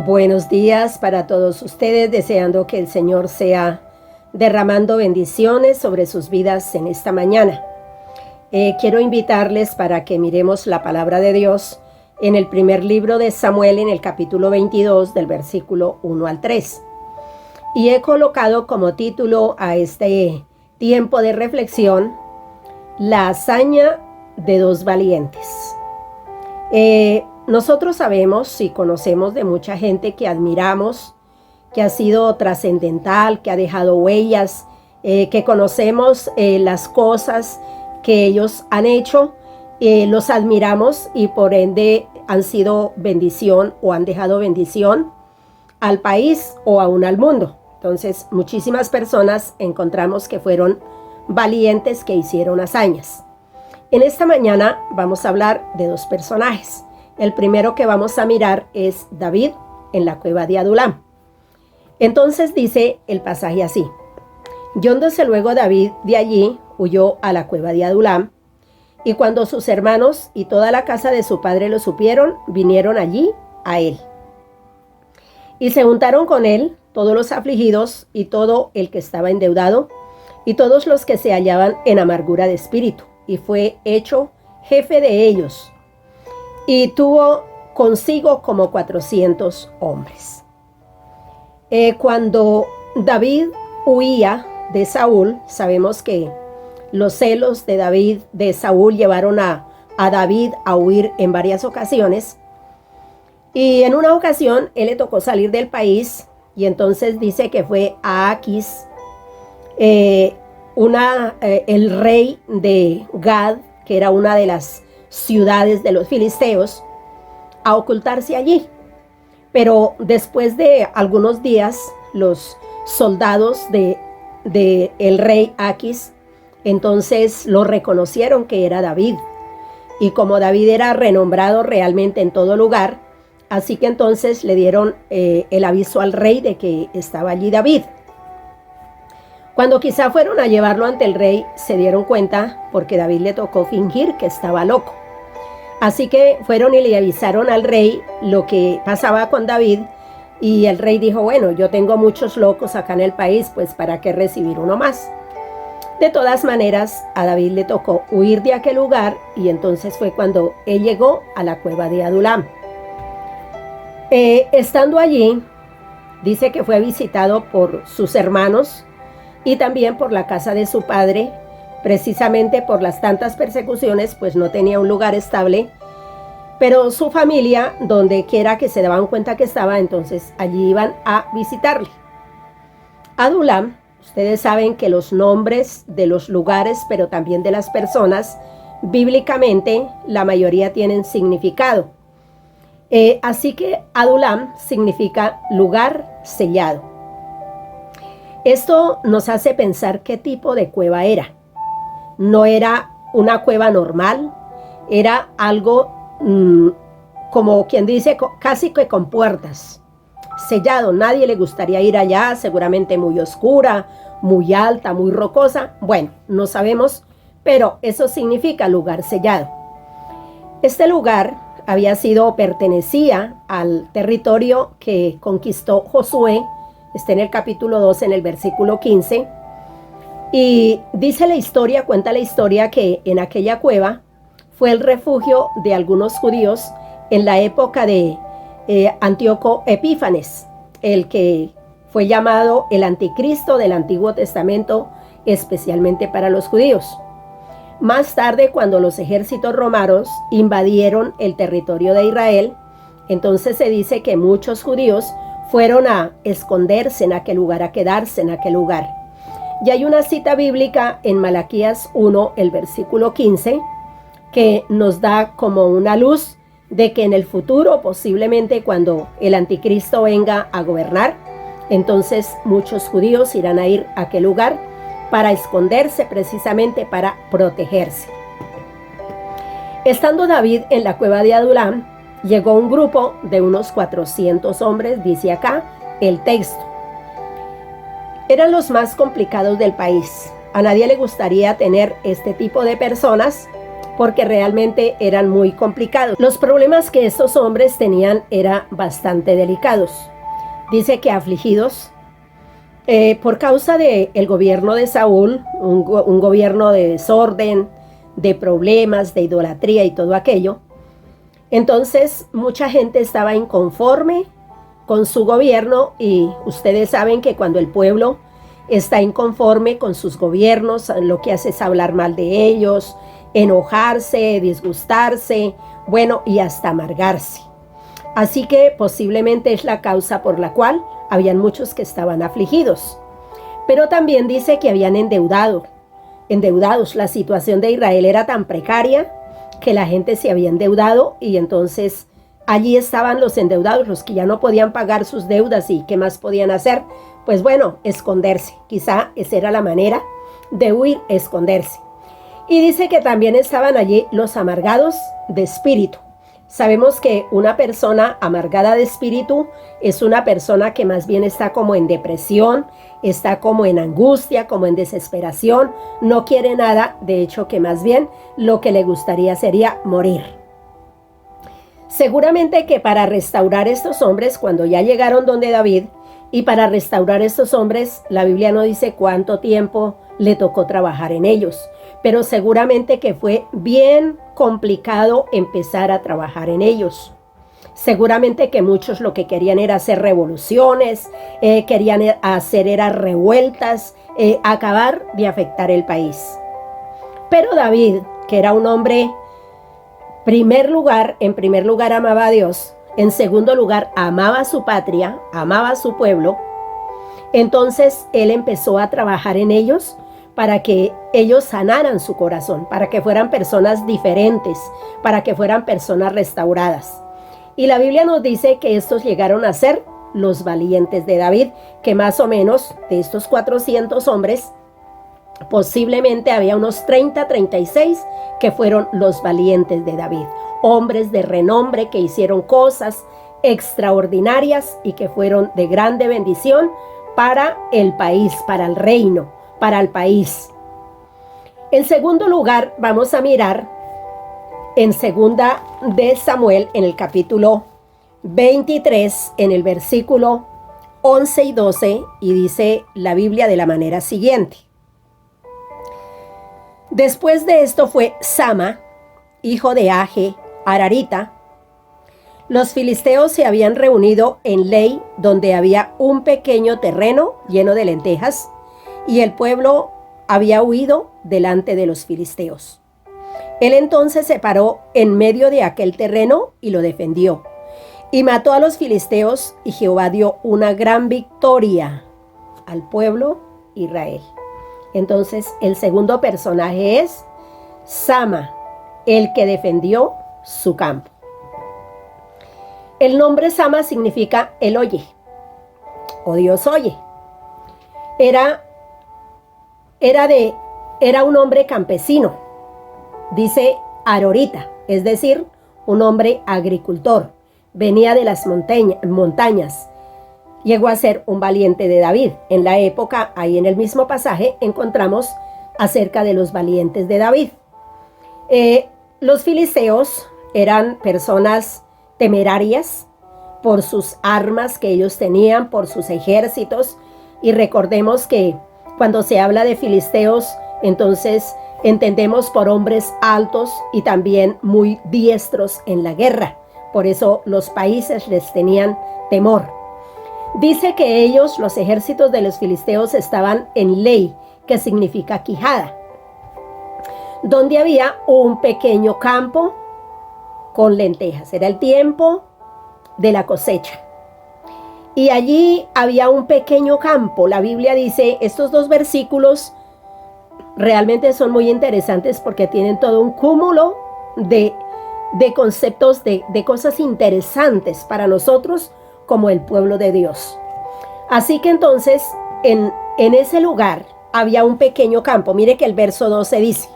Buenos días para todos ustedes, deseando que el Señor sea derramando bendiciones sobre sus vidas en esta mañana. Quiero invitarles para que miremos la palabra de Dios en el primer libro de Samuel, en el capítulo 22, del versículo 1 al 3. Y he colocado como título a este tiempo de reflexión, la hazaña de dos valientes. Nosotros sabemos y conocemos de mucha gente que admiramos, que ha sido trascendental, que ha dejado huellas, que conocemos las cosas que ellos han hecho, los admiramos y por ende han sido bendición o han dejado bendición al país o aún al mundo. Entonces, muchísimas personas encontramos que fueron valientes, que hicieron hazañas. En esta mañana vamos a hablar de dos personajes. El primero que vamos a mirar es David en la cueva de Adulam. Entonces dice el pasaje así: yéndose luego David de allí, huyó a la cueva de Adulam, y cuando sus hermanos y toda la casa de su padre lo supieron, vinieron allí a él. Y se juntaron con él todos los afligidos y todo el que estaba endeudado, y todos los que se hallaban en amargura de espíritu, y fue hecho jefe de ellos. Y tuvo consigo como 400 hombres. Cuando David huía de Saúl, sabemos que los celos de Saúl llevaron a David a huir en varias ocasiones. Y en una ocasión él le tocó salir del país, y entonces dice que fue a Aquis, el rey de Gad, que era una de las ciudades de los filisteos, a ocultarse allí. Pero después de algunos días, los soldados de el rey Aquis entonces lo reconocieron que era David, y como David era renombrado realmente en todo lugar, así que entonces le dieron el aviso al rey de que estaba allí David. Cuando quizá fueron a llevarlo ante el rey, se dieron cuenta, porque David le tocó fingir que estaba loco. Así que fueron y le avisaron al rey lo que pasaba con David, y el rey dijo: bueno, yo tengo muchos locos acá en el país, pues ¿para qué recibir uno más? De todas maneras, a David le tocó huir de aquel lugar, y entonces fue cuando él llegó a la cueva de Adulam. Estando allí, dice que fue visitado por sus hermanos y también por la casa de su padre, precisamente por las tantas persecuciones, pues no tenía un lugar estable, pero su familia, donde quiera que se daban cuenta que estaba, entonces allí iban a visitarle. Adulam, ustedes saben que los nombres de los lugares, pero también de las personas, bíblicamente la mayoría tienen significado. Así que Adulam significa lugar sellado. Esto nos hace pensar qué tipo de cueva era. No era una cueva normal, era algo como quien dice, casi que con puertas, sellado. Nadie le gustaría ir allá, seguramente muy oscura, muy alta, muy rocosa. Bueno, no sabemos, pero eso significa lugar sellado. Este lugar pertenecía al territorio que conquistó Josué. Está en el capítulo 2, en el versículo 15. Y cuenta la historia que en aquella cueva fue el refugio de algunos judíos en la época de Antíoco Epífanes, el que fue llamado el anticristo del Antiguo Testamento, especialmente para los judíos. Más tarde, cuando los ejércitos romanos invadieron el territorio de Israel, entonces se dice que muchos judíos fueron a esconderse en aquel lugar, a quedarse en aquel lugar. Y hay una cita bíblica en Malaquías 1, el versículo 15, que nos da como una luz de que en el futuro, posiblemente cuando el anticristo venga a gobernar, entonces muchos judíos irán a ir a aquel lugar para esconderse, precisamente para protegerse. Estando David en la cueva de Adulam, llegó un grupo de unos 400 hombres, dice acá el texto. Eran los más complicados del país. A nadie le gustaría tener este tipo de personas porque realmente eran muy complicados. Los problemas que estos hombres tenían eran bastante delicados. Dice que afligidos por causa del gobierno de Saúl, un gobierno de desorden, de problemas, de idolatría y todo aquello. Entonces mucha gente estaba inconforme con su gobierno, y ustedes saben que cuando el pueblo está inconforme con sus gobiernos, lo que hace es hablar mal de ellos, enojarse, disgustarse, bueno, y hasta amargarse. Así que posiblemente es la causa por la cual habían muchos que estaban afligidos. Pero también dice que habían endeudados. La situación de Israel era tan precaria que la gente se había endeudado, y entonces allí estaban los endeudados, los que ya no podían pagar sus deudas. ¿Y qué más podían hacer? Pues bueno, esconderse. Quizá esa era la manera de huir, esconderse. Y dice que también estaban allí los amargados de espíritu. Sabemos que una persona amargada de espíritu es una persona que más bien está como en depresión, está como en angustia, como en desesperación, no quiere nada, de hecho que más bien lo que le gustaría sería morir. Seguramente que para restaurar estos hombres, cuando ya llegaron donde David, y para restaurar estos hombres, la Biblia no dice cuánto tiempo le tocó trabajar en ellos, pero seguramente que fue bien complicado empezar a trabajar en ellos. Seguramente que muchos lo que querían era hacer revoluciones, querían hacer era revueltas, acabar de afectar el país. Pero David, que era un hombre, en primer lugar amaba a Dios, en segundo lugar amaba a su patria, amaba a su pueblo, entonces él empezó a trabajar en ellos para que ellos sanaran su corazón, para que fueran personas diferentes, para que fueran personas restauradas. Y la Biblia nos dice que estos llegaron a ser los valientes de David, que más o menos de estos 400 hombres, posiblemente había unos 36 que fueron los valientes de David, hombres de renombre que hicieron cosas extraordinarias y que fueron de grande bendición para el país, para el reino, para el país. En segundo lugar, vamos a mirar en segunda de Samuel, en el capítulo 23, en el versículo 11 y 12, y dice la Biblia de la manera siguiente. Después de esto fue Sama, hijo de Age, Ararita. Los filisteos se habían reunido en Lei, donde había un pequeño terreno lleno de lentejas, y el pueblo había huido delante de los filisteos. Él entonces se paró en medio de aquel terreno y lo defendió, y mató a los filisteos, y Jehová dio una gran victoria al pueblo Israel. Entonces el segundo personaje es Sama, el que defendió su campo. El nombre Sama significa el oye, o Dios oye. Era un hombre campesino, dice Arorita, es decir, un hombre agricultor. Venía de las montañas. Llegó a ser un valiente de David. En la época, ahí en el mismo pasaje, encontramos acerca de los valientes de David. Los filisteos eran personas temerarias por sus armas que ellos tenían, por sus ejércitos. Y recordemos que cuando se habla de filisteos, entonces entendemos por hombres altos y también muy diestros en la guerra. Por eso los países les tenían temor. Dice que ellos, los ejércitos de los filisteos, estaban en Lei, que significa quijada, donde había un pequeño campo con lentejas. Era el tiempo de la cosecha. Y allí había un pequeño campo. La Biblia dice, estos dos versículos realmente son muy interesantes porque tienen todo un cúmulo de conceptos, de cosas interesantes para nosotros como el pueblo de Dios. Así que entonces, en ese lugar había un pequeño campo. Mire que el verso 12 dice,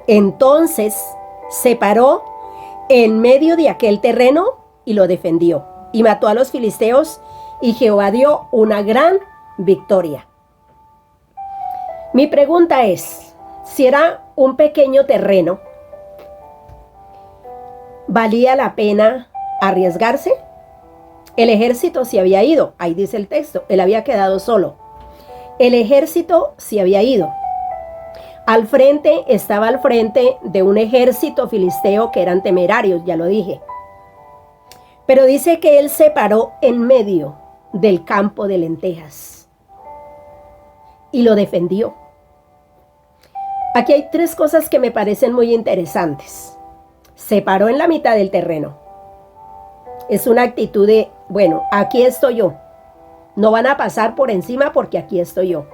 entonces se paró en medio de aquel terreno y lo defendió, y mató a los filisteos, y Jehová dio una gran victoria. Mi pregunta es, si era un pequeño terreno, ¿valía la pena arriesgarse? El ejército se había ido, ahí dice el texto, él había quedado solo. El ejército se había ido. Estaba al frente de un ejército filisteo que eran temerarios, ya lo dije. Pero dice que él se paró en medio del campo de lentejas y lo defendió. Aquí hay tres cosas que me parecen muy interesantes. Se paró en la mitad del terreno. Es una actitud de, bueno, aquí estoy yo. No van a pasar por encima porque aquí estoy yo.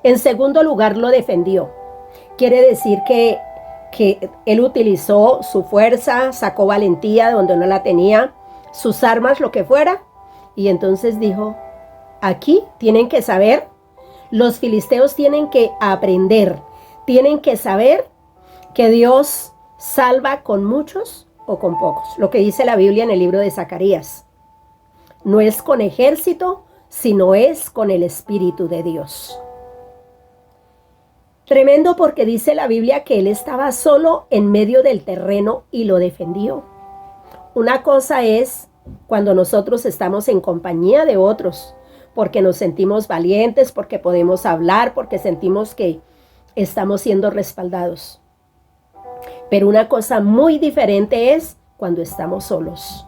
En segundo lugar, lo defendió. Quiere decir que él utilizó su fuerza, sacó valentía de donde no la tenía, sus armas, lo que fuera. Y entonces dijo, aquí tienen que saber, los filisteos tienen que aprender, tienen que saber que Dios salva con muchos o con pocos. Lo que dice la Biblia en el libro de Zacarías. No es con ejército, sino es con el Espíritu de Dios. Tremendo porque dice la Biblia que él estaba solo en medio del terreno y lo defendió. Una cosa es cuando nosotros estamos en compañía de otros, porque nos sentimos valientes, porque podemos hablar, porque sentimos que estamos siendo respaldados. Pero una cosa muy diferente es cuando estamos solos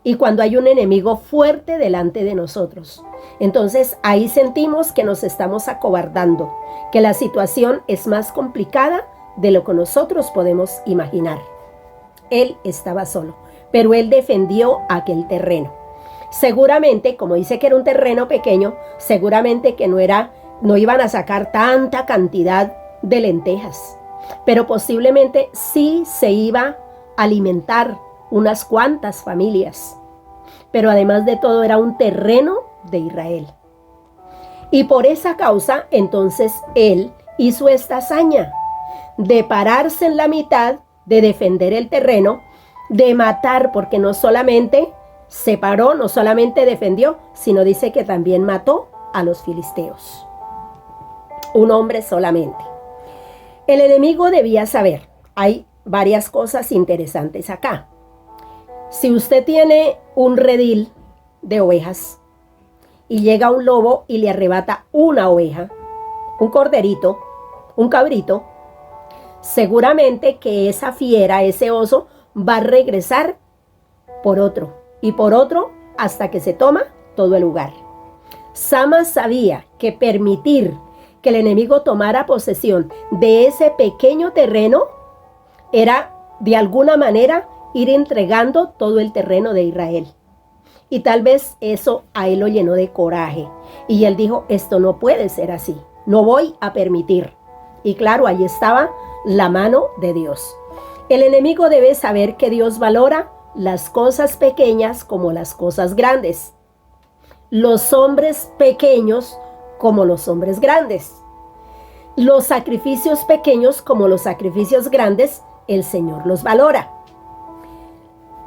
y cuando hay un enemigo fuerte delante de nosotros. Entonces ahí sentimos que nos estamos acobardando, que la situación es más complicada de lo que nosotros podemos imaginar. Él estaba solo, pero él defendió aquel terreno. Seguramente, como dice que era un terreno pequeño, seguramente que no iban a sacar tanta cantidad de lentejas, pero posiblemente sí se iba a alimentar unas cuantas familias. Pero además de todo era un terreno de Israel. Y por esa causa, entonces él hizo esta hazaña de pararse en la mitad, de defender el terreno, de matar, porque no solamente se paró, no solamente defendió, sino dice que también mató a los filisteos. Un hombre solamente. El enemigo debía saber, hay varias cosas interesantes acá. Si usted tiene un redil de ovejas y llega un lobo y le arrebata una oveja, un corderito, un cabrito, seguramente que esa fiera, ese oso, va a regresar por otro y por otro hasta que se toma todo el lugar. Sama sabía que permitir que el enemigo tomara posesión de ese pequeño terreno era de alguna manera ir entregando todo el terreno de Israel. Y tal vez eso a él lo llenó de coraje. Y él dijo, esto no puede ser así, no voy a permitir. Y claro, ahí estaba la mano de Dios. El enemigo debe saber que Dios valora las cosas pequeñas como las cosas grandes. Los hombres pequeños como los hombres grandes. Los sacrificios pequeños como los sacrificios grandes, el Señor los valora.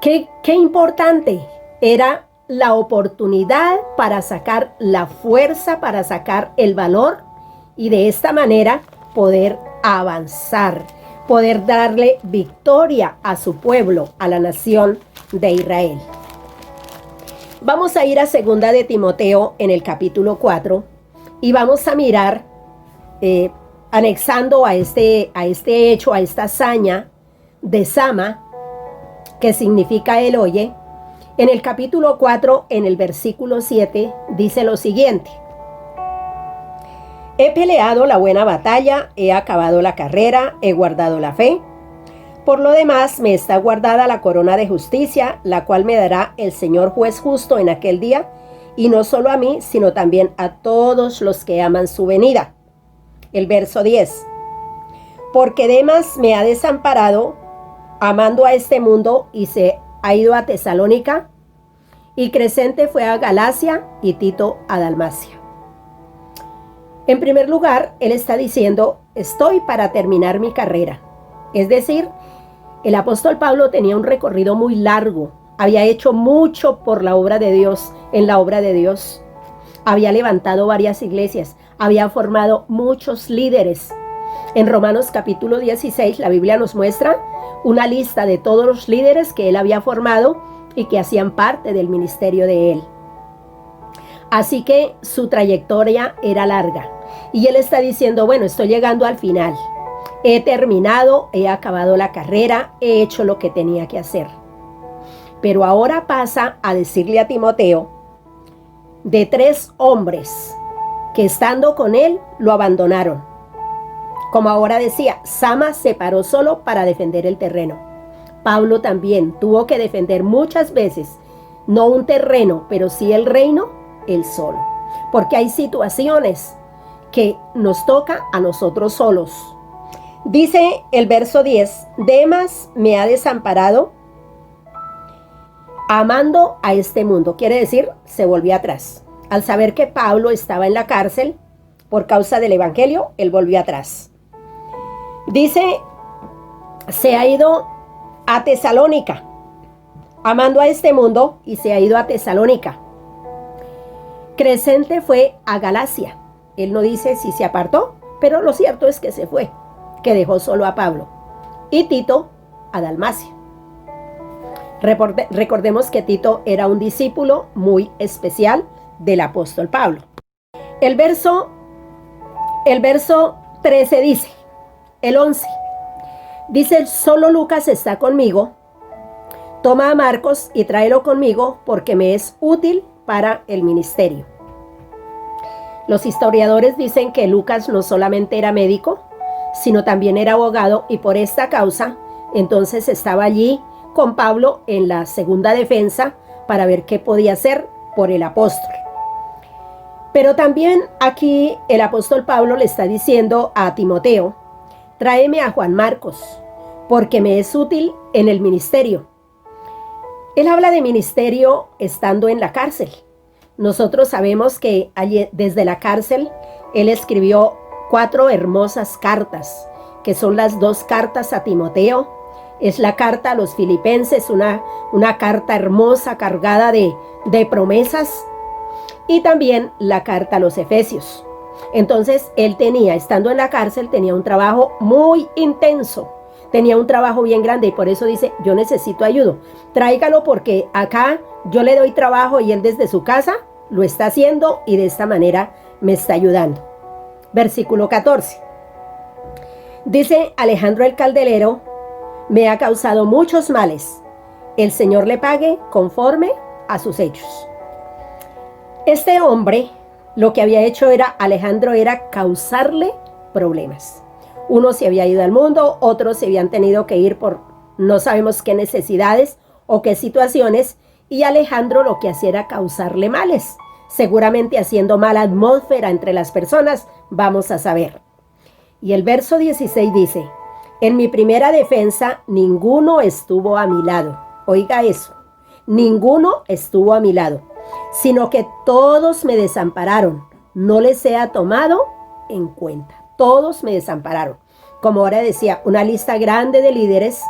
Qué importante era la oportunidad para sacar la fuerza, para sacar el valor y de esta manera poder avanzar, poder darle victoria a su pueblo, a la nación de Israel. Vamos a ir a 2 de Timoteo en el capítulo 4 y vamos a mirar, anexando a este hecho, a esta hazaña de Sama, que significa el oye. En el capítulo 4, en el versículo 7, dice lo siguiente: He peleado la buena batalla, he acabado la carrera, he guardado la fe. Por lo demás, me está guardada la corona de justicia, la cual me dará el Señor juez justo en aquel día, y no solo a mí, sino también a todos los que aman su venida. El verso 10. Porque Demas me ha desamparado, amando a este mundo, y se ha ido a Tesalónica, y Crescente fue a Galacia, y Tito a Dalmacia. En primer lugar, él está diciendo, estoy para terminar mi carrera. Es decir, el apóstol Pablo tenía un recorrido muy largo, había hecho mucho por la obra de Dios, en la obra de Dios. Había levantado varias iglesias, había formado muchos líderes. En Romanos capítulo 16, la Biblia nos muestra una lista de todos los líderes que él había formado y que hacían parte del ministerio de él. Así que su trayectoria era larga. Y él está diciendo, bueno, estoy llegando al final. He terminado, he acabado la carrera, he hecho lo que tenía que hacer. Pero ahora pasa a decirle a Timoteo de 3 hombres que estando con él lo abandonaron. Como ahora decía, Sama se paró solo para defender el terreno. Pablo también tuvo que defender muchas veces, no un terreno, pero sí el reino, él solo. Porque hay situaciones que nos toca a nosotros solos. Dice el verso 10, Demas me ha desamparado amando a este mundo. Quiere decir, se volvió atrás. Al saber que Pablo estaba en la cárcel por causa del evangelio, él volvió atrás. Dice, se ha ido a Tesalónica, amando a este mundo, y se ha ido a Tesalónica. Crescente fue a Galacia. Él no dice si se apartó, pero lo cierto es que se fue, que dejó solo a Pablo. Y Tito a Dalmacia. Recordemos que Tito era un discípulo muy especial del apóstol Pablo. El verso 13 dice, el 11, dice, solo Lucas está conmigo, toma a Marcos y tráelo conmigo porque me es útil para el ministerio. Los historiadores dicen que Lucas no solamente era médico, sino también era abogado, y por esta causa entonces estaba allí con Pablo en la segunda defensa para ver qué podía hacer por el apóstol. Pero también aquí el apóstol Pablo le está diciendo a Timoteo, tráeme a Juan Marcos, porque me es útil en el ministerio. Él habla de ministerio estando en la cárcel. Nosotros sabemos que allí, desde la cárcel, él escribió 4 hermosas cartas, que son las 2 cartas a Timoteo. Es la carta a los filipenses, una carta hermosa cargada de promesas, y también la carta a los efesios. Entonces él tenía, estando en la cárcel, tenía un trabajo muy intenso, tenía un trabajo bien grande, y por eso dice, yo necesito ayuda, tráigalo porque acá yo le doy trabajo y él desde su casa lo está haciendo y de esta manera me está ayudando. Versículo 14. Dice, Alejandro el Caldelero me ha causado muchos males. El Señor le pague conforme a sus hechos. Este hombre, lo que había hecho Alejandro era causarle problemas. Unos se había ido al mundo, otros se habían tenido que ir por no sabemos qué necesidades o qué situaciones, y Alejandro lo que hacía era causarle males, seguramente haciendo mala atmósfera entre las personas, vamos a saber. Y el verso 16 dice, en mi primera defensa ninguno estuvo a mi lado. Oiga eso, ninguno estuvo a mi lado, sino que todos me desampararon, no les he tomado en cuenta. Todos me desampararon. Como ahora decía, una lista grande de líderes,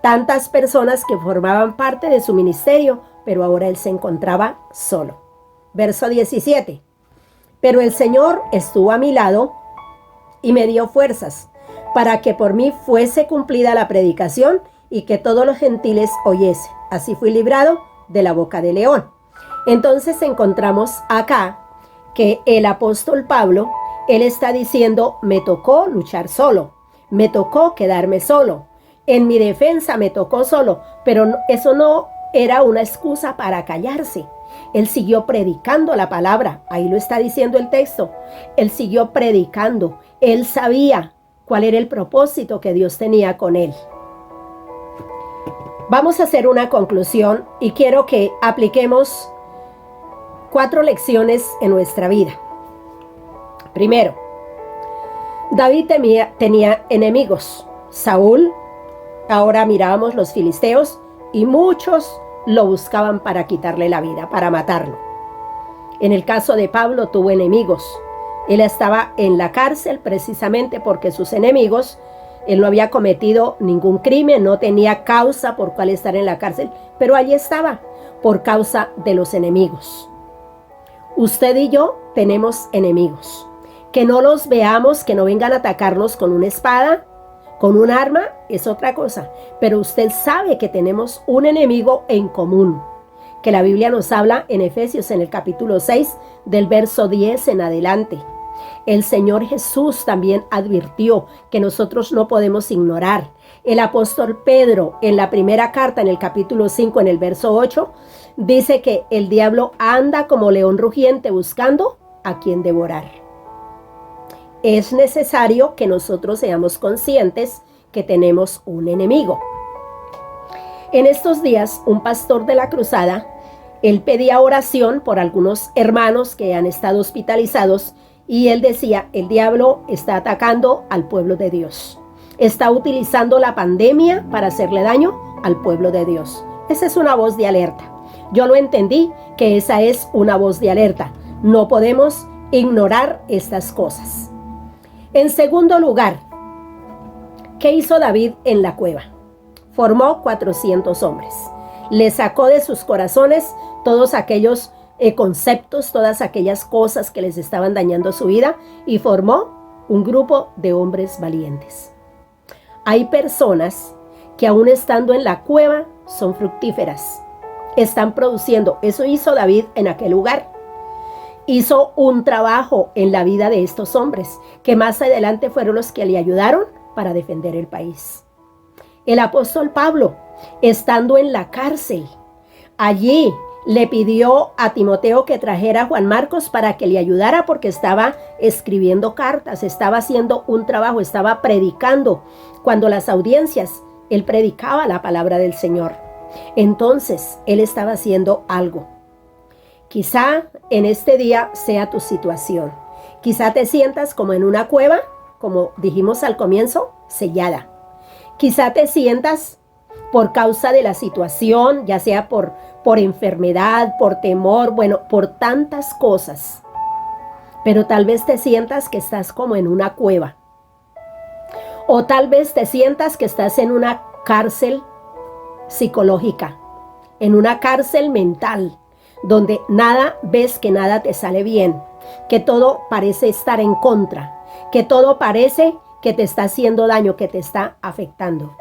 tantas personas que formaban parte de su ministerio, pero ahora él se encontraba solo. Verso 17. Pero el Señor estuvo a mi lado y me dio fuerzas para que por mí fuese cumplida la predicación y que todos los gentiles oyesen. Así fui librado de la boca del león. Entonces encontramos acá que el apóstol Pablo, él está diciendo, me tocó luchar solo, me tocó quedarme solo, en mi defensa me tocó solo, pero eso no era una excusa para callarse. Él siguió predicando la palabra, ahí lo está diciendo el texto, él siguió predicando, él sabía cuál era el propósito que Dios tenía con él. Vamos a hacer una conclusión y quiero que apliquemos 4 lecciones en nuestra vida. Primero, David tenía enemigos. Saúl, ahora mirábamos los filisteos, y muchos lo buscaban para quitarle la vida, para matarlo. En el caso de Pablo tuvo enemigos. Él estaba en la cárcel precisamente porque sus enemigos, él no había cometido ningún crimen, no tenía causa por cual estar en la cárcel, pero allí estaba por causa de los enemigos. Usted y yo tenemos enemigos. Que no los veamos, que no vengan a atacarnos con una espada, con un arma, es otra cosa. Pero usted sabe que tenemos un enemigo en común, que la Biblia nos habla en Efesios, en el capítulo 6, del verso 10 en adelante. El Señor Jesús también advirtió que nosotros no podemos ignorar. El apóstol Pedro, en la primera carta, en el capítulo 5, en el verso 8, dice que el diablo anda como león rugiente buscando a quien devorar. Es necesario que nosotros seamos conscientes que tenemos un enemigo. En estos días, un pastor de la cruzada, él pedía oración por algunos hermanos que han estado hospitalizados y él decía, el diablo está atacando al pueblo de Dios. Está utilizando la pandemia para hacerle daño al pueblo de Dios. Esa es una voz de alerta. Yo lo entendí que esa es una voz de alerta. No podemos ignorar estas cosas. En segundo lugar, ¿qué hizo David en la cueva? Formó 400 hombres. Le sacó de sus corazones todos aquellos conceptos, todas aquellas cosas que les estaban dañando su vida y formó un grupo de hombres valientes. Hay personas que aún estando en la cueva son fructíferas, están produciendo. Eso hizo David en aquel lugar. Hizo un trabajo en la vida de estos hombres, que más adelante fueron los que le ayudaron para defender el país. El apóstol Pablo, estando en la cárcel, allí le pidió a Timoteo que trajera a Juan Marcos para que le ayudara porque estaba escribiendo cartas, estaba haciendo un trabajo, estaba predicando. Cuando las audiencias, él predicaba la palabra del Señor. Entonces, él estaba haciendo algo. Quizá en este día sea tu situación. Quizá te sientas como en una cueva, como dijimos al comienzo, sellada. Quizá te sientas por causa de la situación, ya sea por enfermedad, por temor, por tantas cosas. Pero tal vez te sientas que estás como en una cueva. O tal vez te sientas que estás en una cárcel psicológica, en una cárcel mental, donde ves que nada te sale bien, que todo parece estar en contra, que todo parece que te está haciendo daño, que te está afectando.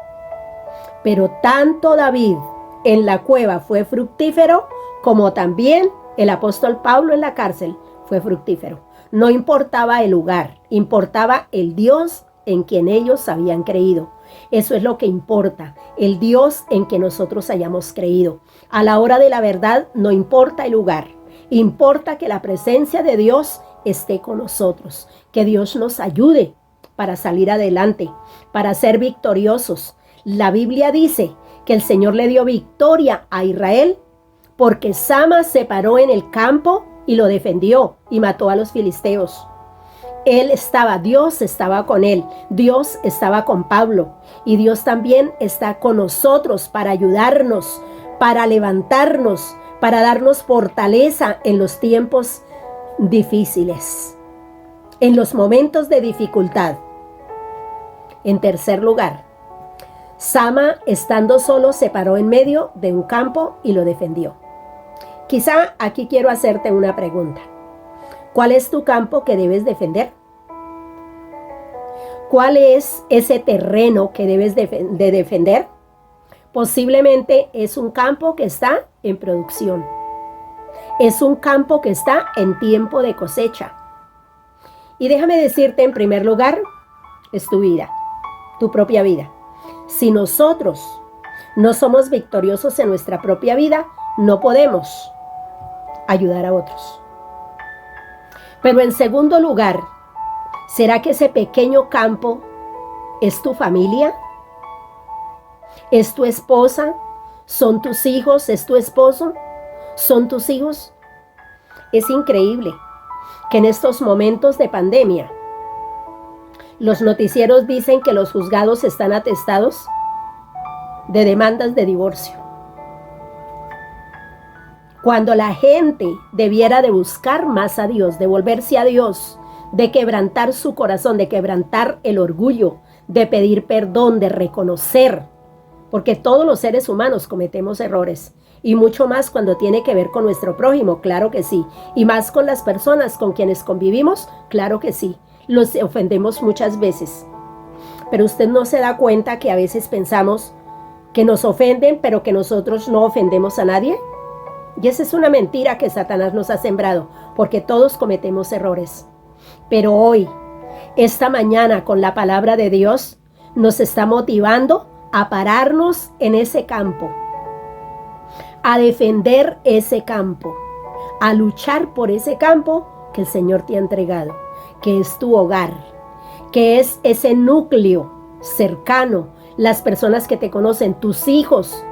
Pero tanto David en la cueva fue fructífero, como también el apóstol Pablo en la cárcel fue fructífero. No importaba el lugar, importaba el Dios en quien ellos habían creído. Eso es lo que importa, el Dios en que nosotros hayamos creído. A la hora de la verdad no importa el lugar, importa que la presencia de Dios esté con nosotros, que Dios nos ayude para salir adelante, para ser victoriosos. La Biblia dice que el Señor le dio victoria a Israel porque Sama se paró en el campo y lo defendió y mató a los filisteos. Dios estaba con él, Dios estaba con Pablo y Dios también está con nosotros para ayudarnos, para levantarnos, para darnos fortaleza en los tiempos difíciles, en los momentos de dificultad. En tercer lugar, Sama, estando solo, se paró en medio de un campo y lo defendió. Quizá aquí quiero hacerte una pregunta. ¿Cuál es tu campo que debes defender? ¿Cuál es ese terreno que debes de defender? Posiblemente es un campo que está en producción. Es un campo que está en tiempo de cosecha. Y déjame decirte, en primer lugar, es tu vida, tu propia vida. Si nosotros no somos victoriosos en nuestra propia vida, no podemos ayudar a otros. Pero en segundo lugar, ¿será que ese pequeño campo es tu familia? ¿Es tu esposa? ¿Son tus hijos? ¿Es tu esposo? ¿Son tus hijos? Es increíble que en estos momentos de pandemia los noticieros dicen que los juzgados están atestados de demandas de divorcio, cuando la gente debiera de buscar más a Dios, de volverse a Dios, de quebrantar su corazón, de quebrantar el orgullo, de pedir perdón, de reconocer, porque todos los seres humanos cometemos errores, y mucho más cuando tiene que ver con nuestro prójimo, claro que sí, y más con las personas con quienes convivimos, claro que sí, los ofendemos muchas veces, pero usted no se da cuenta que a veces pensamos que nos ofenden, pero que nosotros no ofendemos a nadie. Y esa es una mentira que Satanás nos ha sembrado, porque todos cometemos errores. Pero hoy, esta mañana, con la palabra de Dios, nos está motivando a pararnos en ese campo, a defender ese campo, a luchar por ese campo que el Señor te ha entregado, que es tu hogar, que es ese núcleo cercano, las personas que te conocen, tus hijos.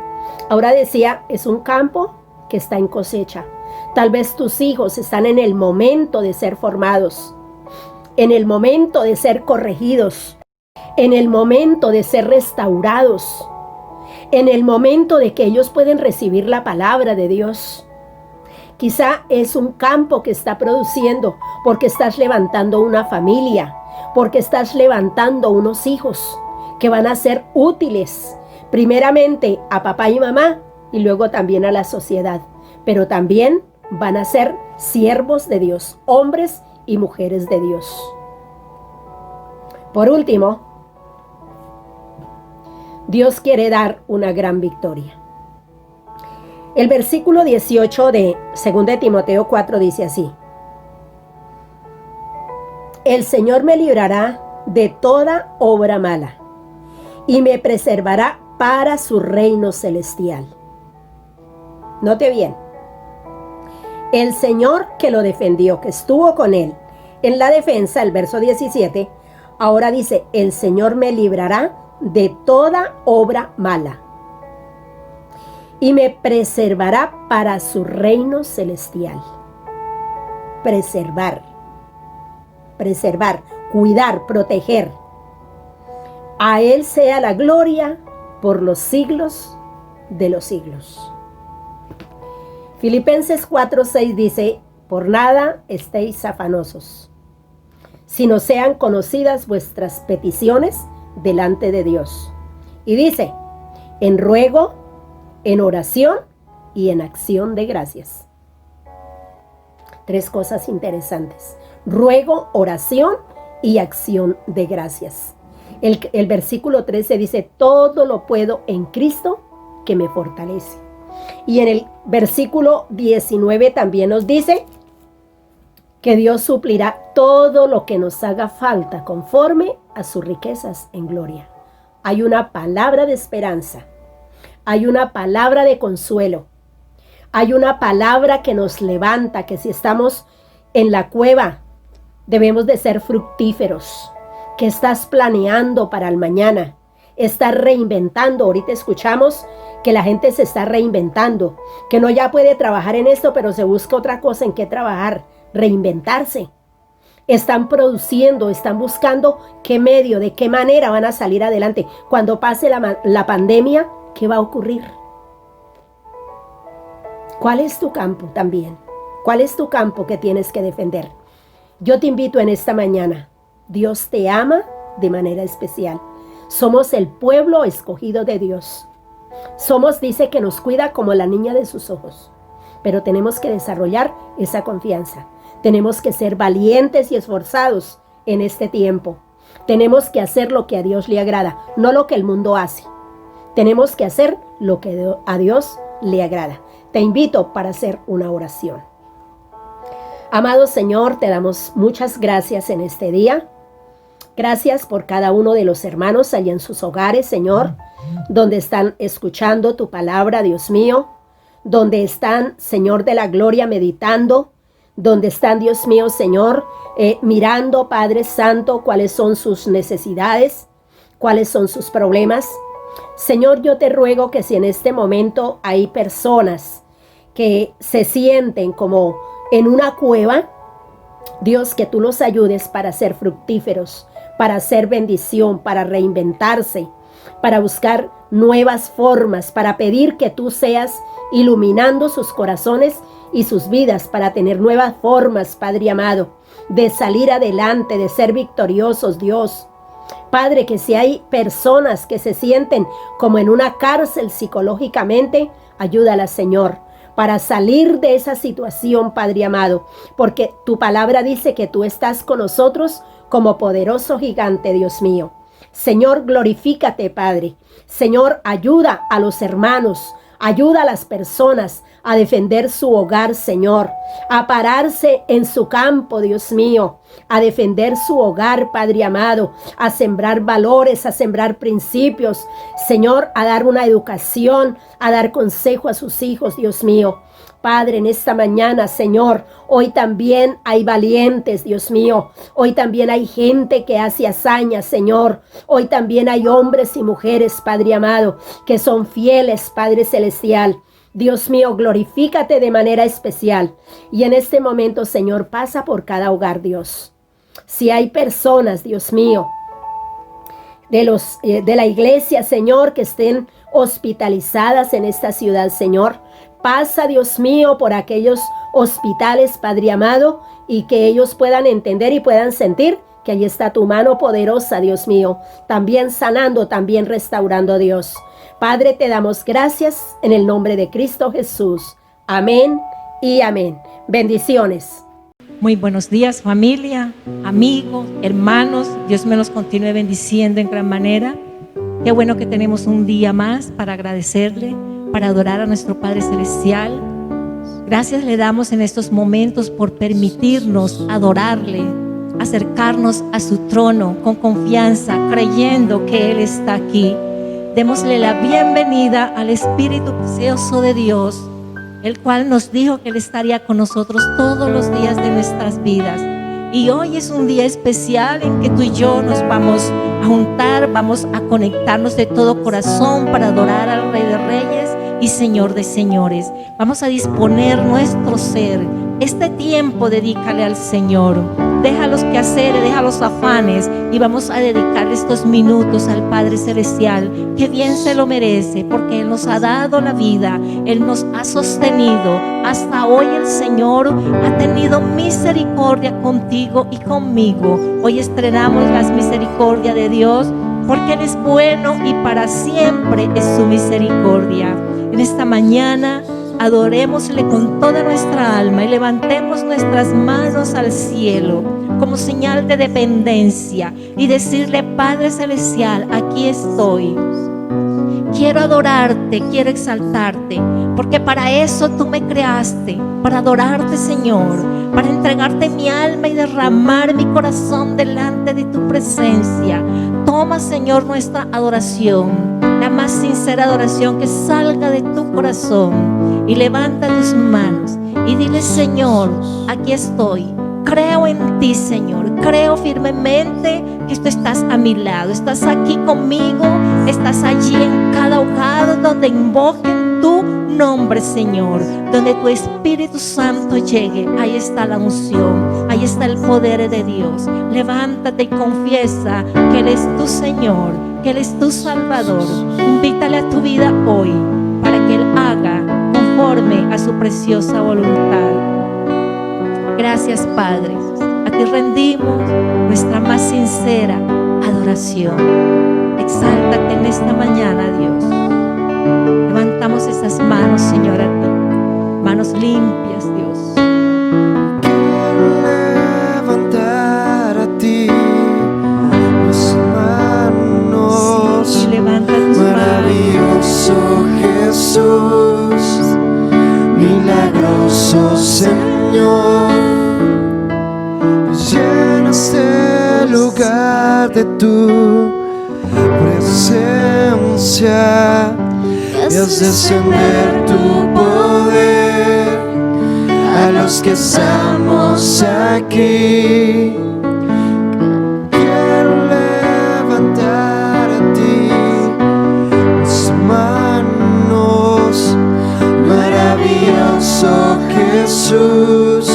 Ahora decía, es un campo que está en cosecha. Tal vez tus hijos están en el momento de ser formados, en el momento de ser corregidos, en el momento de ser restaurados, en el momento de que ellos pueden recibir la palabra de Dios. Quizá es un campo que está produciendo porque estás levantando una familia, porque estás levantando unos hijos que van a ser útiles, primeramente a papá y mamá, y luego también a la sociedad, pero también van a ser siervos de Dios, hombres y mujeres de Dios. Por último, Dios quiere dar una gran victoria. El versículo 18 de 2 de Timoteo 4 dice así: el Señor me librará de toda obra mala y me preservará para su reino celestial. Note bien, el Señor que lo defendió, que estuvo con él en la defensa, el verso 17, ahora dice, el Señor me librará de toda obra mala y me preservará para su reino celestial. Preservar, cuidar, proteger. A Él sea la gloria por los siglos de los siglos. Filipenses 4:6 dice, por nada estéis afanosos, sino sean conocidas vuestras peticiones delante de Dios. Y dice, en ruego, en oración y en acción de gracias. Tres cosas interesantes: ruego, oración y acción de gracias. El versículo 13 dice, todo lo puedo en Cristo que me fortalece. Y en el versículo 19 también nos dice que Dios suplirá todo lo que nos haga falta conforme a sus riquezas en gloria. Hay una palabra de esperanza, hay una palabra de consuelo, hay una palabra que nos levanta, que si estamos en la cueva debemos de ser fructíferos, que estás planeando para el mañana, estás reinventando. Ahorita escuchamos que la gente se está reinventando, que no ya puede trabajar en esto, pero se busca otra cosa en qué trabajar, reinventarse. Están produciendo, están buscando qué medio, de qué manera van a salir adelante. Cuando pase la pandemia, ¿qué va a ocurrir? ¿Cuál es tu campo también? ¿Cuál es tu campo que tienes que defender? Yo te invito en esta mañana. Dios te ama de manera especial. Somos el pueblo escogido de Dios. Somos, dice, que nos cuida como la niña de sus ojos. Pero tenemos que desarrollar esa confianza. Tenemos que ser valientes y esforzados en este tiempo. Tenemos que hacer lo que a Dios le agrada, no lo que el mundo hace. Tenemos que hacer lo que a Dios le agrada. Te invito para hacer una oración. Amado Señor, te damos muchas gracias en este día. Gracias por cada uno de los hermanos allá en sus hogares, Señor, donde están escuchando tu palabra, Dios mío, donde están, Señor de la gloria, meditando, donde están, Dios mío, Señor, mirando, Padre Santo, cuáles son sus necesidades, cuáles son sus problemas. Señor, yo te ruego que si en este momento hay personas que se sienten como en una cueva, Dios, que tú los ayudes para ser fructíferos, para hacer bendición, para reinventarse, para buscar nuevas formas, para pedir que tú seas iluminando sus corazones y sus vidas, para tener nuevas formas, Padre amado, de salir adelante, de ser victoriosos, Dios. Padre, que si hay personas que se sienten como en una cárcel psicológicamente, ayúdalas, Señor, para salir de esa situación, Padre amado, porque tu palabra dice que tú estás con nosotros como poderoso gigante, Dios mío. Señor, glorifícate, Padre. Señor, ayuda a los hermanos, ayuda a las personas a defender su hogar, Señor, a pararse en su campo, Dios mío, a defender su hogar, Padre amado, a sembrar valores, a sembrar principios, Señor, a dar una educación, a dar consejo a sus hijos, Dios mío. Padre, en esta mañana, Señor, hoy también hay valientes, Dios mío. Hoy también hay gente que hace hazañas, Señor. Hoy también hay hombres y mujeres, Padre amado, que son fieles, Padre celestial. Dios mío, glorifícate de manera especial. Y en este momento, Señor, pasa por cada hogar, Dios. Si hay personas, Dios mío, de la iglesia, Señor, que estén hospitalizadas en esta ciudad, Señor, pasa, Dios mío, por aquellos hospitales, Padre amado, y que ellos puedan entender y puedan sentir que allí está tu mano poderosa, Dios mío, también sanando, también restaurando, Dios. Padre, te damos gracias en el nombre de Cristo Jesús. Amén y amén. Bendiciones. Muy buenos días, familia, amigos, hermanos. Dios me los continúe bendiciendo en gran manera. Qué bueno que tenemos un día más para agradecerle, para adorar a nuestro Padre Celestial. Gracias le damos en estos momentos por permitirnos adorarle, acercarnos a su trono con confianza, creyendo que Él está aquí. Démosle la bienvenida al Espíritu precioso de Dios, el cual nos dijo que Él estaría con nosotros todos los días de nuestras vidas. Y hoy es un día especial en que tú y yo nos vamos a juntar, vamos a conectarnos de todo corazón para adorar al Rey de Reyes y Señor de Señores. Vamos a disponer nuestro ser. Este tiempo dedícale al Señor. Deja los quehaceres, deja los afanes y vamos a dedicar estos minutos al Padre Celestial, que bien se lo merece, porque Él nos ha dado la vida, Él nos ha sostenido. Hasta hoy el Señor ha tenido misericordia contigo y conmigo. Hoy estrenamos las misericordias de Dios, porque Él es bueno y para siempre es su misericordia. En esta mañana adorémosle con toda nuestra alma y levantemos nuestras manos al cielo como señal de dependencia y decirle: Padre Celestial, aquí estoy. Quiero adorarte, quiero exaltarte, porque para eso tú me creaste, para adorarte, Señor, para entregarte mi alma y derramar mi corazón delante de tu presencia. Toma, Señor, nuestra adoración, la más sincera adoración que salga de tu corazón, y levanta tus manos y dile: Señor, aquí estoy. Creo en ti, Señor. Creo firmemente que tú estás a mi lado. Estás aquí conmigo. Estás allí en cada hogar donde invoquen tu nombre, Señor. Donde tu Espíritu Santo llegue. Ahí está la unción. Ahí está el poder de Dios. Levántate y confiesa que Él es tu Señor, que Él es tu Salvador. Invítale a tu vida hoy para que Él haga conforme a su preciosa voluntad. Gracias, Padre. A ti rendimos nuestra más sincera adoración. Exáltate en esta mañana, Dios. Levantamos esas manos, Señor, a ti. Manos limpias, Dios. Quiero levantar a ti mis manos. Sí, levanta tus Maravilloso Jesús, milagroso Señor. Llena este lugar de tu presencia y haz descender tu poder a los que estamos aquí. Quiero levantar a ti Jesús,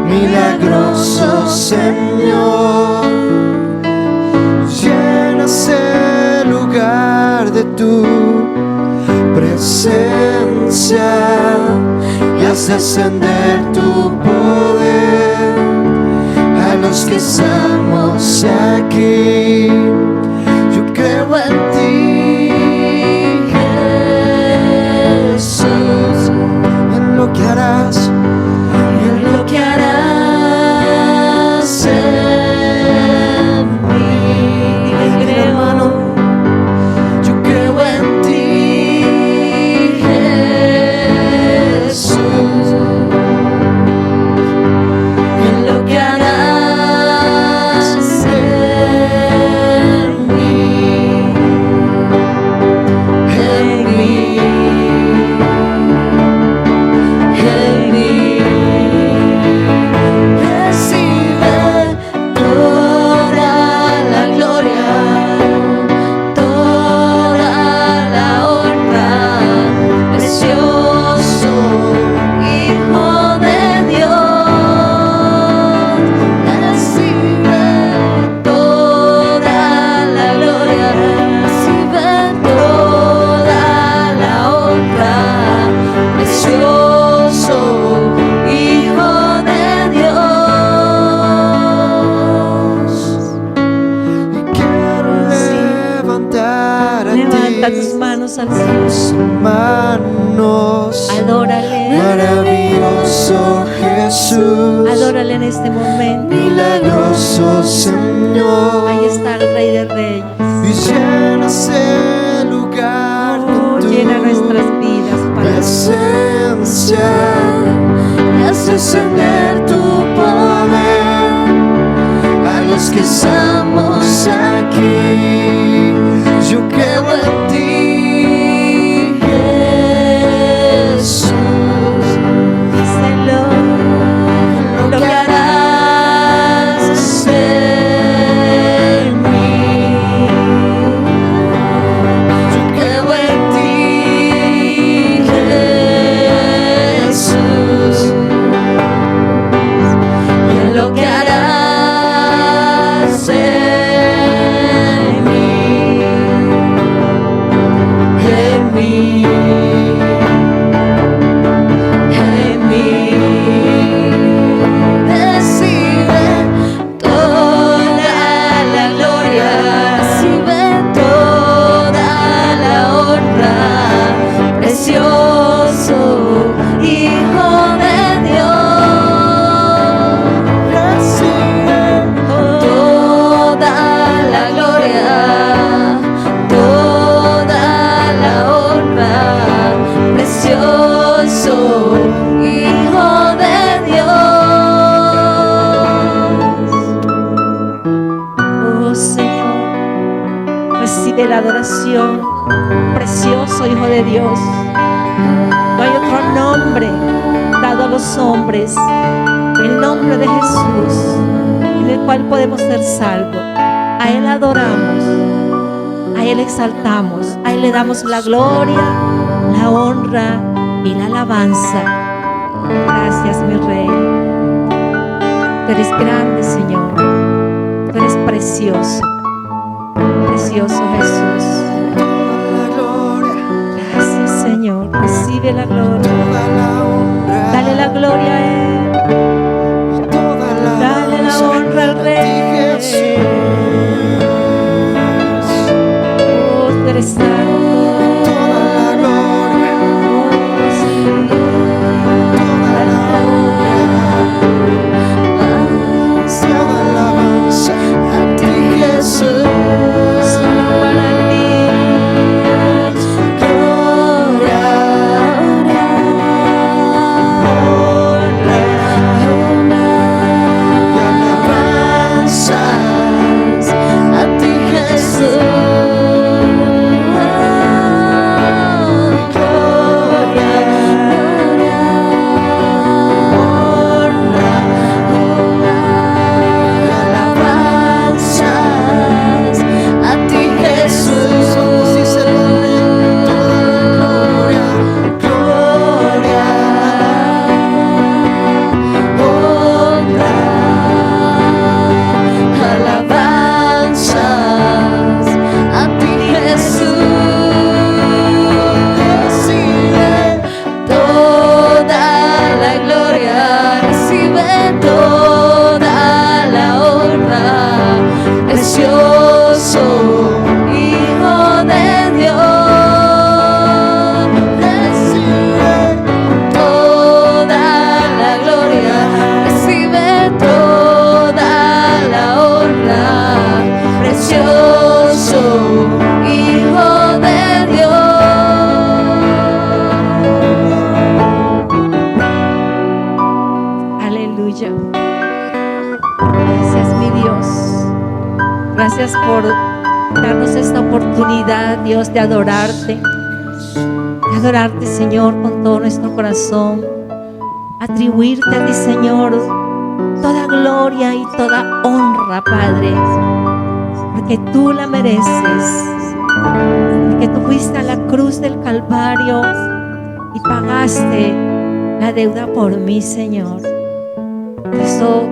milagroso Señor. Llena ese lugar de tu presencia y haz descender tu poder a los que estamos aquí. Yo creo en ti, Jesús, en lo que harás, en lo que harás en mí. Dile, hermano, yo creo en ti, Jesús, en lo que harás en mí, en mí, en mí. Recibe toda la gloria, toda la honra, precioso Hijo de Dios. Recibe toda la gloria, recibe toda la honra, precioso Hijo de Dios. Y quiero levantar a Levanta ti tus manos al cielo. tus manos. Adórale. Maravilloso Jesús, Adórale en este momento. milagroso Señor. Ahí está el Rey de Reyes. Y llena ese lugar Oh, con tu llena nuestras vidas, Padre. presencia y haz descender tu poder a los que estamos aquí. Yo creo en ti, Jesús, Díselo. lo que harás en mí. Yo creo en ti, Jesús, en lo que harás en mí, en mí, en mí. Recibe toda la gloria, recibe toda la honra, precioso Hijo de Dios. Recibe toda la gloria, toda la honra, precioso Hijo de Dios. Oh Señor, recibe la adoración, precioso Hijo de Dios. No hay otro nombre dado a los hombres, el nombre de Jesús, en el cual podemos ser salvos. A Él adoramos, a Él exaltamos, a Él le damos la gloria, la honra y la alabanza. Gracias, mi Rey. Tú eres grande, Señor. Tú eres precioso, precioso Jesús. La gloria, Gracias, Señor. Recibe la gloria. toda la honra, Dale la gloria a Él. toda la Dale la alabanza honra al a ti, Rey. Jesús. Oh, tú eres santo. Toda la gloria, Oh, Señor. toda la honra, toda la alabanza a ti, Jesús. Solo para ti. Gloria, y alabanzas a ti, Jesús. Gracias, mi Dios. Gracias por darnos esta oportunidad, Dios, de adorarte. De adorarte, Señor, con todo nuestro corazón. Atribuirte a ti, Señor, toda gloria y toda honra, Padre. Porque tú la mereces. Porque tú fuiste a la cruz del Calvario y pagaste la deuda por mí, Señor. Por eso,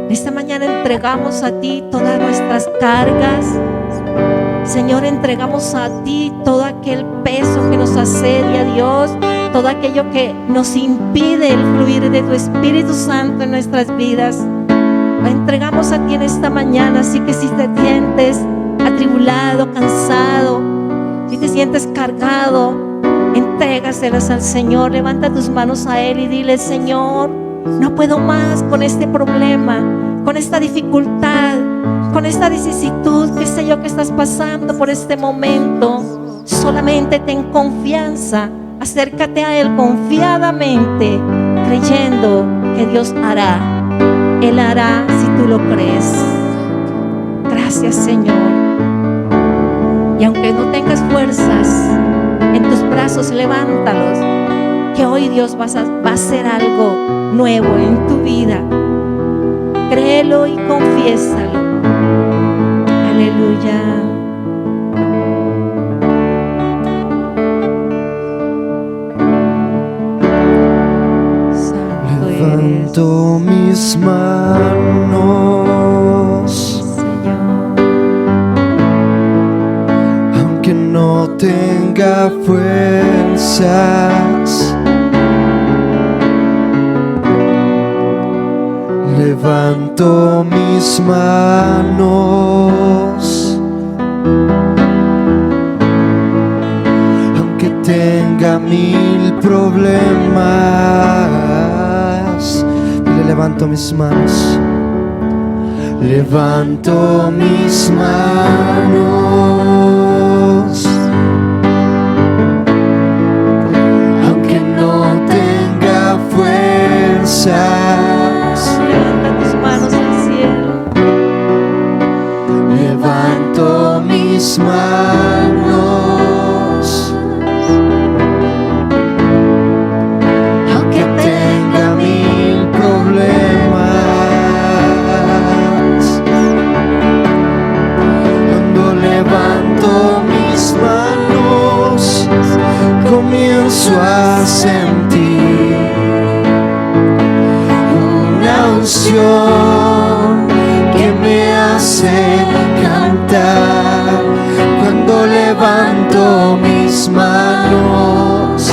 esta mañana entregamos a ti todas nuestras cargas. Señor, entregamos a ti todo aquel peso que nos asedia, Dios, todo aquello que nos impide el fluir de tu Espíritu Santo en nuestras vidas. Lo entregamos a ti en esta mañana. Así que si te sientes atribulado, cansado, si te sientes cargado, entrégaselas al Señor. Levanta tus manos a Él y dile: Señor, no puedo más con este problema, con esta dificultad, con esta vicisitud, qué sé yo, que estás pasando por este momento. Solamente ten confianza, acércate a Él confiadamente, creyendo que Dios hará. Él hará si tú lo crees. Gracias, Señor. Y aunque no tengas fuerzas en tus brazos, levántalos, que hoy Dios va a hacer algo nuevo en tu vida. Créelo y confiésalo. Aleluya. Santo Levanto mis manos, Señor. aunque no tenga fuerzas. Levanto mis manos, aunque tenga 1000 problemas. Dile: levanto mis manos. Levanto mis manos, aunque no tenga fuerzas. Levanta tus manos al cielo. Levanto mis manos, aunque tenga 1000 problemas. Cuando levanto mis manos, comienzo a sentir una unción que me hace cantar. Cuando levanto mis manos,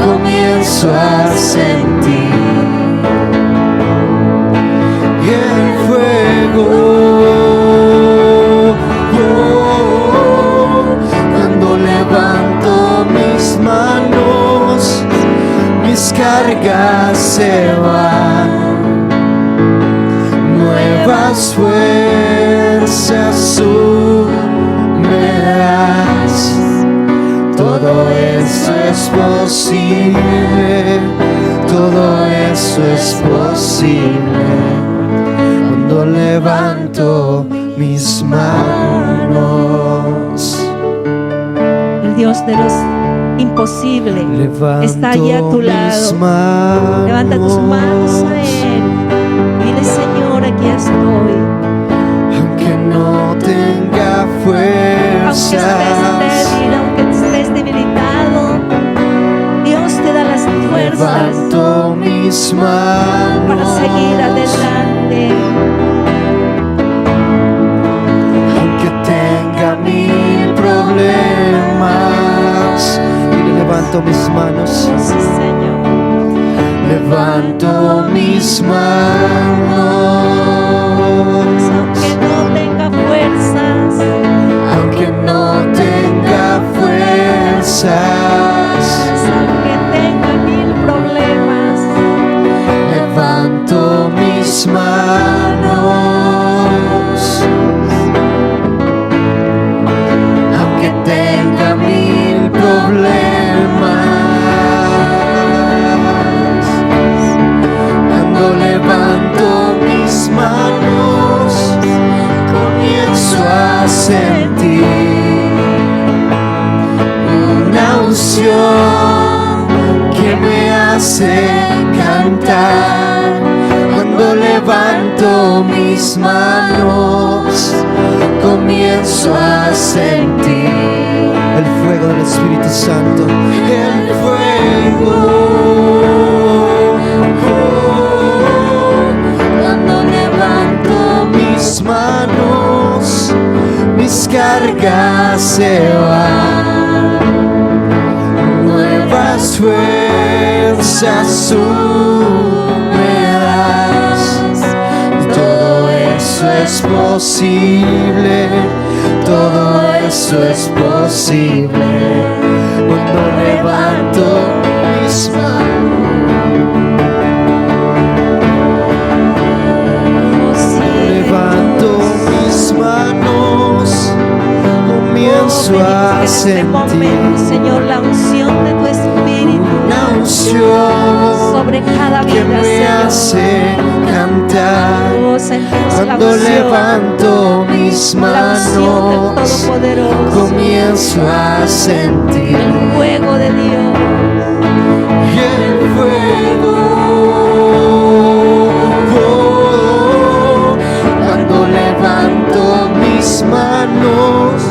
comienzo a sentir el fuego. Cuando levanto mis manos, mis cargas se van. Nuevas fuerzas me das. Todo eso es posible, todo eso es posible cuando levanto mis manos. El Dios de los imposibles está allí a tu lado. Levanta tus manos a Él. Dile: Señor, aquí estoy. Aunque no tenga Aunque estés fuerzas, débil, aunque estés debilitado, Dios te da las fuerzas levanto mis manos para seguir adelante. aunque tenga 1000 problemas. Y levanto mis manos, Sí, Señor. levanto mis manos, Aunque no tenga fuerzas, aunque no tenga fuerzas. aunque tenga 1000 problemas, Levanto mis manos, aunque tenga 1000 problemas. Cuando levanto levanto mis manos, comienzo a sentir el fuego del Espíritu Santo, el fuego. Cuando levanto mis manos, mis cargas se van, nuevas fuerzas tú me das. Todo eso es posible, todo eso es posible. Cuando levanto mis manos, levanto mis manos, comienzo a sentir, Señor, la unción de tu Espíritu, una unción sobre cada que vida, me Señor. hace cantar. Oh, sentimos la Cuando unción, levanto mis la unción del manos, Todopoderoso, comienzo a sentir el fuego de Dios. y el fuego. Cuando levanto mis manos,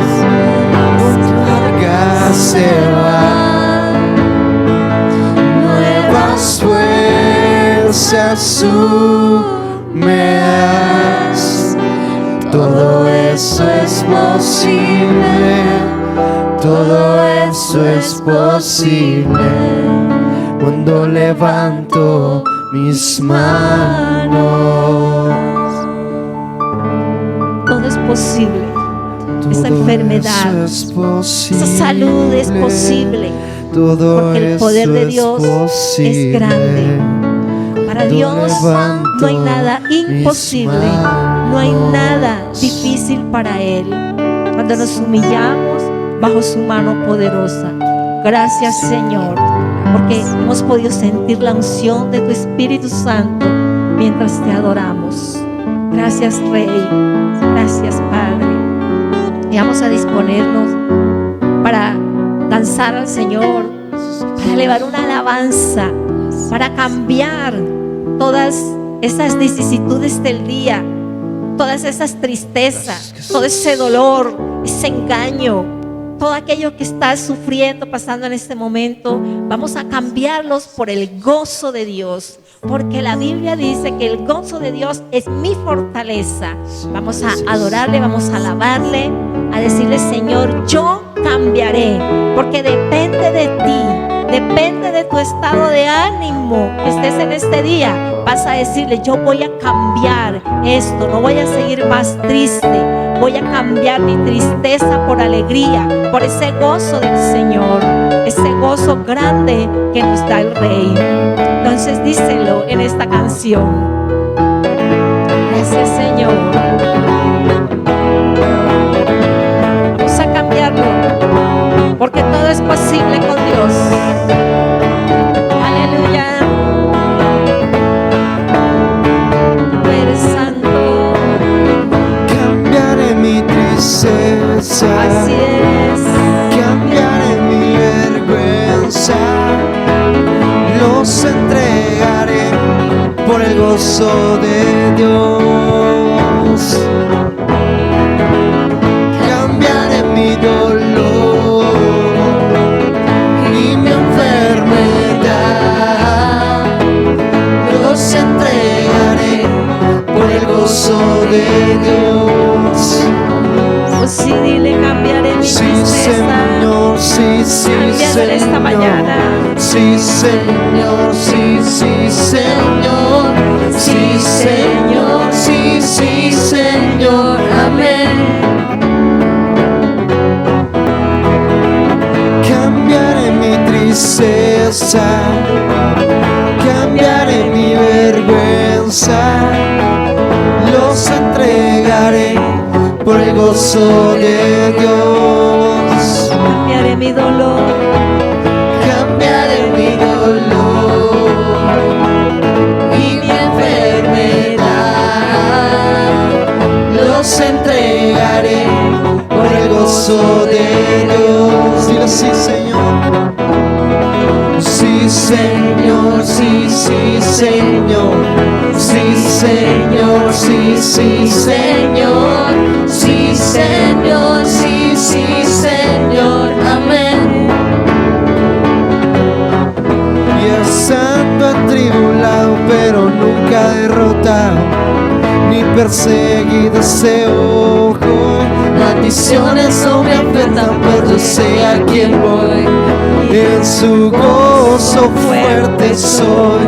cargas se van, nuevas fuerzas tú me das. Todo eso es posible, todo eso es posible. Cuando levanto mis manos, Todo es posible. Esa todo enfermedad, eso es posible. esa salud es posible. Todo Porque el poder eso de Dios es posible. grande. Para Cuando Dios levanto no hay nada mis imposible, no hay nada manos, difícil para Él. Cuando nos humillamos bajo su mano poderosa. Gracias, Señor, porque hemos podido sentir la unción de tu Espíritu Santo mientras te adoramos. Gracias, Rey. Gracias, Padre. Y vamos a disponernos para danzar al Señor, para elevar una alabanza, para cambiar todas esas vicisitudes del día, todas esas tristezas, todo ese dolor, ese engaño, todo aquello que estás sufriendo, pasando en este momento. Vamos a cambiarlos por el gozo de Dios, porque la Biblia dice que el gozo de Dios es mi fortaleza. Vamos a adorarle, vamos a alabarle, a decirle: Señor, yo cambiaré, porque depende de ti, depende de tu estado de ánimo que estés en este día. Vas a decirle: yo voy a cambiar esto, no voy a seguir más triste, voy a cambiar mi tristeza por alegría, por ese gozo del Señor, ese gozo grande que nos da el Rey. Entonces díselo en esta canción. Gracias, Señor. Vamos a cambiarlo, porque todo es posible con Dios. Aleluya. Tú eres santo. cambiaré mi tristeza, Así es. cambiaré mi vergüenza, los entregaré por el gozo de Dios. Cambiaré mi dolor y mi enfermedad, los entregaré por el gozo de Dios. Oh, sí, dile: cambiaré mi Sí, tristeza. Señor, sí, sí, Cámbialo en esta Señor. mañana. Sí, Señor, sí, sí, Señor. Sí, Señor, sí, sí, Señor. Amén. Cambiaré mi tristeza, cambiaré mi vergüenza, los entregaré por el gozo de Dios. Cambiaré mi dolor. Cambiaré mi dolor y mi enfermedad, los entregaré por el gozo de Dios. Dilo: sí, Señor. Sí, Señor, sí, sí, Señor. Sí, Señor, Señor, sí, sí, Señor, sí, Señor, sí, sí, Señor, amén. Y el santo atribulado, pero nunca derrotado, ni perseguido se ojo. Maldiciones no me afectan, pues yo sé a quién voy. En su gozo fuerte soy.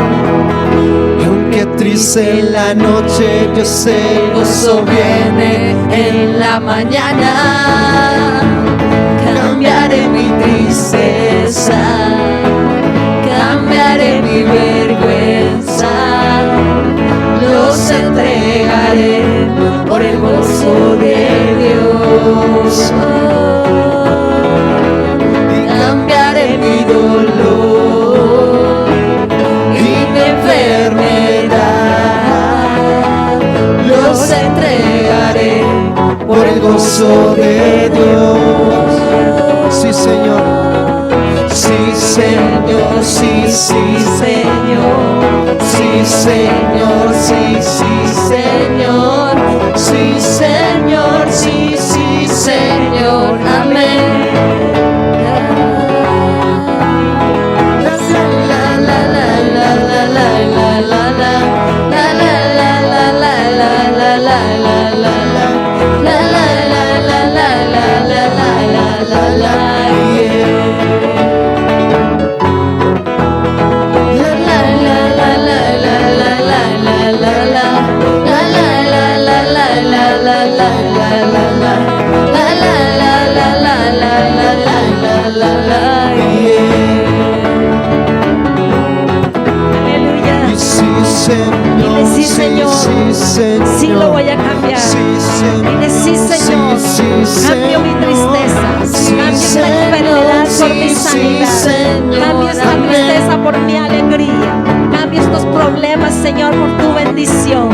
Y aunque triste en la noche, yo sé el gozo viene en la mañana. Cambiaré mi tristeza, cambiaré mi vergüenza, los entregaré por el gozo de Dios. Y cambiaré mi dolor y mi enfermedad, los entregaré por el gozo de Dios. Sí, Señor. Sí, Señor, sí, sí, Señor, sí, Señor, sí, sí, Señor, sí, Señor, sí, sí, Señor, amén. La la la la la la la la la la la la la la la. Dile sí, Señor, sí lo voy a cambiar. Dile sí, Señor, cambio mi tristeza, cambio esta enfermedad por mi sanidad, cambio esta tristeza por mi alegría, cambio estos problemas, Señor, por tu bendición.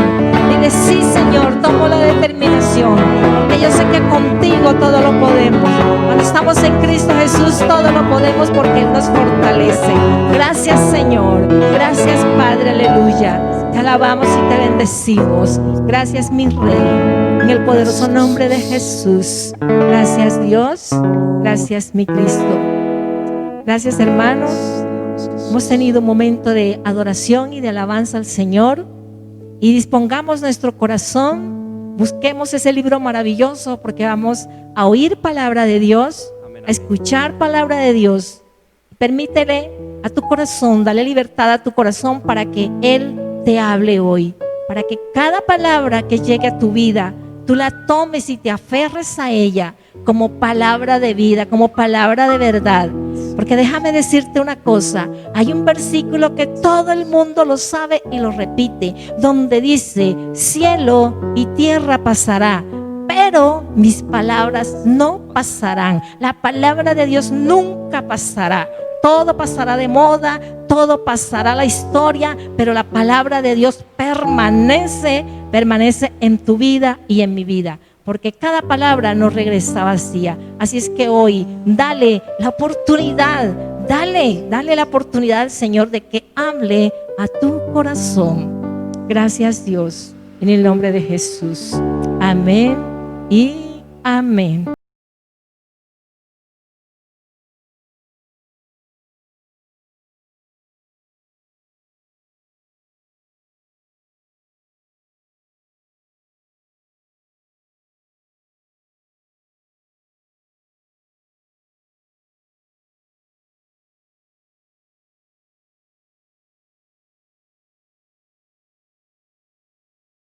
Dile sí, Señor, tomo la determinación, porque yo sé que contigo todo lo podemos. Cuando estamos en Cristo Jesús, todo lo podemos porque Él nos fortalece. Gracias, Señor. Gracias, Padre, aleluya. Te alabamos y te bendecimos. Gracias, mi Rey, en el poderoso nombre de Jesús. Gracias, Dios. Gracias, mi Cristo. Gracias, hermanos. Hemos tenido un momento de adoración y de alabanza al Señor. Y dispongamos nuestro corazón. Busquemos ese libro maravilloso, porque vamos a oír palabra de Dios, a escuchar palabra de Dios. Permítele a tu corazón, dale libertad a tu corazón para que Él te hable hoy, para que cada palabra que llegue a tu vida, tú la tomes y te aferres a ella como palabra de vida, como palabra de verdad. Porque déjame decirte una cosa, hay un versículo que todo el mundo lo sabe y lo repite, donde dice: cielo y tierra pasará, pero mis palabras no pasarán. La palabra de Dios nunca pasará. Todo pasará de moda, todo pasará la historia, pero la palabra de Dios permanece en tu vida y en mi vida, porque cada palabra no regresa vacía. Así es que hoy dale la oportunidad, dale la oportunidad al Señor de que hable a tu corazón. Gracias, Dios, en el nombre de Jesús. Amén y amén.